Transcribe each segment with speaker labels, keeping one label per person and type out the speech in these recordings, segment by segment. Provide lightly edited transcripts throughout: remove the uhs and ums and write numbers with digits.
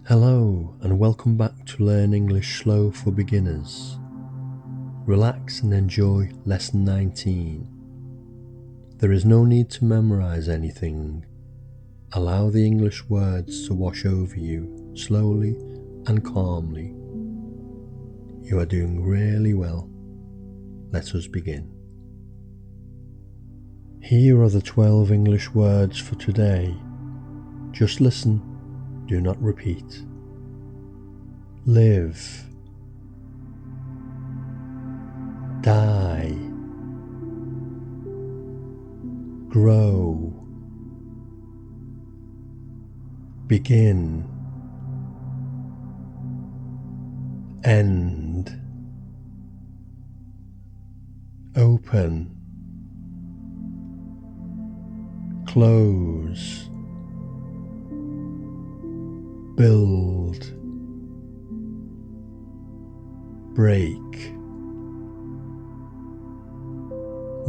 Speaker 1: Hello and welcome back to Learn English Slow for Beginners. Relax and enjoy Lesson 19. There is no need to memorise anything. Allow the English words to wash over you slowly and calmly. You are doing really well. Let us begin. Here are the 12 English words for today. Just listen, do not repeat. Live, die, grow, begin, end, open, close, build, break,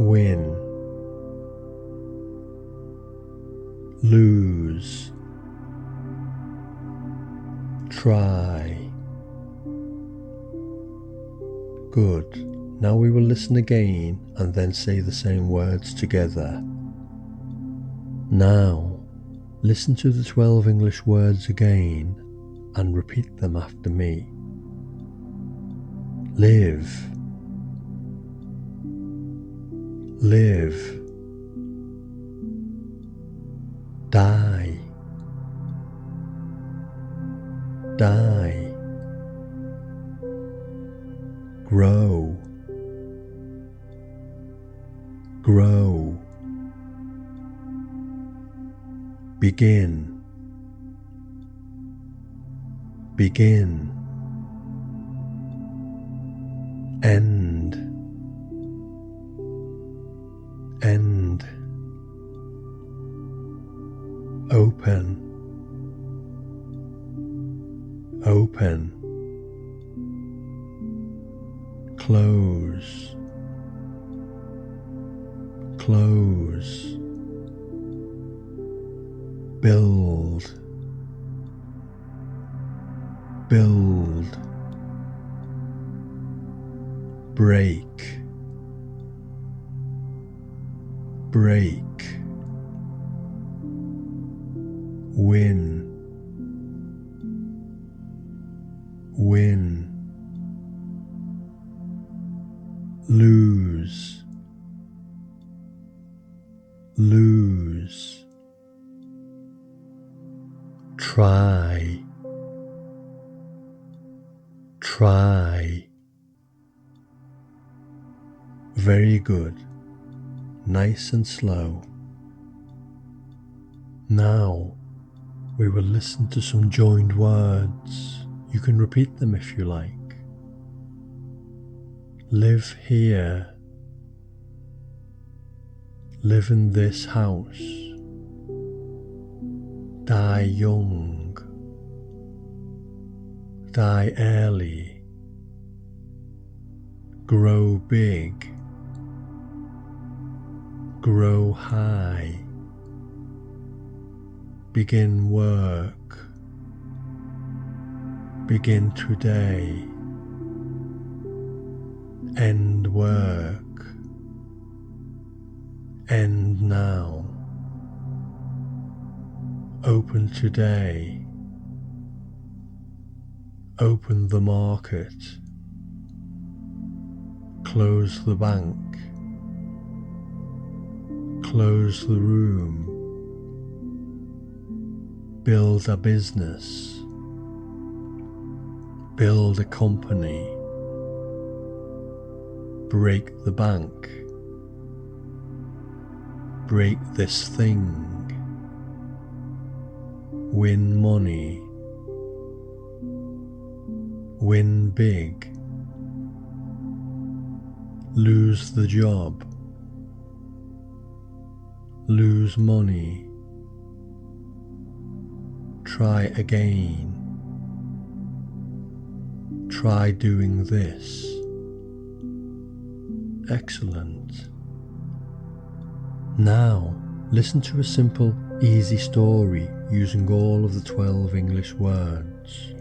Speaker 1: win, lose, try. Good. Now we will listen again and then say the same words together. Now, listen to the 12 English words again and repeat them after me. Live, live, die, die, grow, grow, begin, begin, end, end, open, open, close, close, build, build, break, break, win, win, lose, lose, try, try. Very good. Nice and slow. Now we will listen to some joined words. You can repeat them if you like. Live here. Live in this house. Die young. Die early. Grow big. Grow high. Begin work. Begin today. End work. End now. Open today. Open the market. Close the bank. Close the room. Build a business. Build a company. Break the bank. Break this thing. Win money. Win big. Lose the job. Lose money. Try again. Try doing this. Excellent. Now, listen to a simple, easy story using all of the 12 English words. words.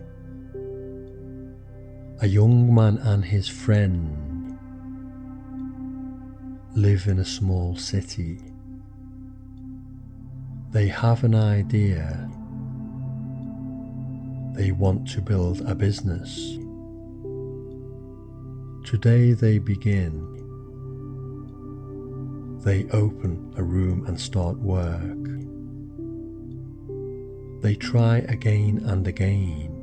Speaker 1: A young man and his friend live in a small city. They have an idea. They want to build a business. Today they begin. They open a room and start work. They try again and again.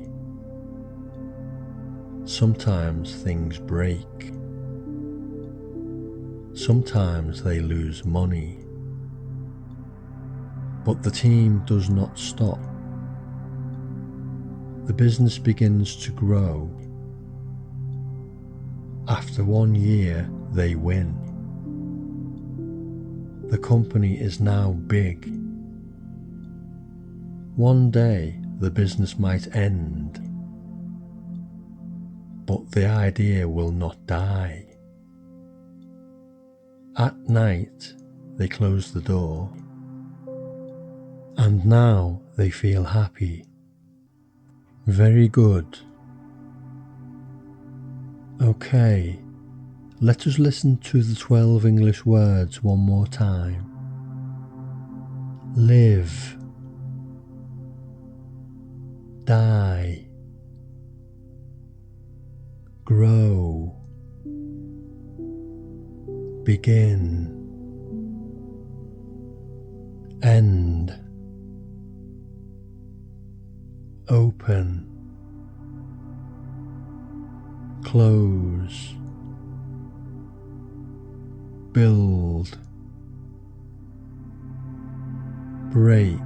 Speaker 1: Sometimes things break. Sometimes they lose money. But the team does not stop. The business begins to grow. After 1 year, they win. The company is now big. One day, the business might end, but the idea will not die. At night, they close the door, and now they feel happy. Very good. Okay, let us listen to the 12 English words one more time. Live, die, grow, begin, end, open, close, build, break,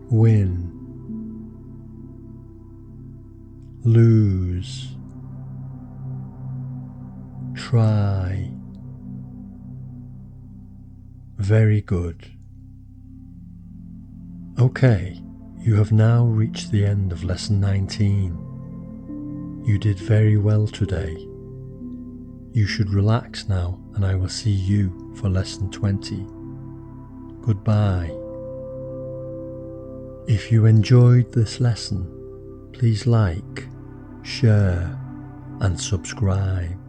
Speaker 1: win, lose, try. Very good. Okay, you have now reached the end of lesson 19. You did very well today. You should relax now, and I will see you for lesson 20. Goodbye. If you enjoyed this lesson, please like, share, and subscribe.